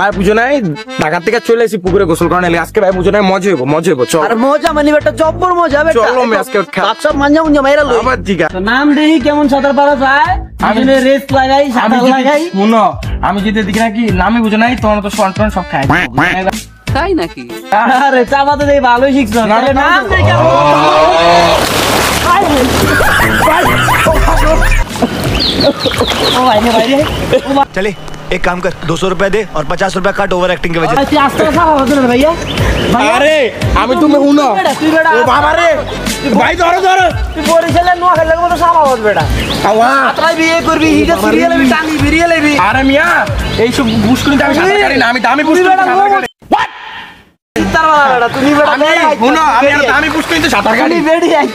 ভাই বুঝো নাই ঢাকা থেকে চলে এসেছি পুকুরে গোসল করার লাগি আজকে ভাই বুঝো নাই মজা হইব চল। আর মজা মানে বেটা জব্বর মজা বেটা। চলো আমি আজকে সব মাঞ্জা মুঞ্জা মাইরা লই। আবার ঠিক আছে। তো নাম দেই কেমন সাঁতার পারা যায়? আমি রেস্ট লাগাই সাঁতার লাগাই। শুনো আমি যদি দেখি নাকি নামে বুঝো নাই তোমার তো শর্ট সব খাই তাই নাকি? আরে চাপাতে দেই ভালোই শিখছ। তাহলে নাম দেই কেমন? ও ভাই রে ভাই রে। चले एक काम कर 200 रुपए दे और 50 रुपए काट ओवर एक्टिंग के वजह से। তুই আস্তে আস্তে খাওয়া হতো না ভাইয়া। আরে আমি তুমি শুনো তুই বেটা ও বাবা রে ভাই ধরো তুই বরিশালে নোয়া খেলে মতো সাবা হত বেটা। আওয়া আত্রাই বিয়ে করবি হিজা সিরিয়াল আমি টানি বেরিয়ে লইবি। আরে মিয়া এই সব বুসকুনি আমি সাঁতার কাটি না আমি দামি বুসকুনি সাঁতার কাটি চিন্তার বালা বেটা তুমি বেটা আমি শুনো আমি আর দামি বুসকুনি সাঁতার কাটি বেড়ি আই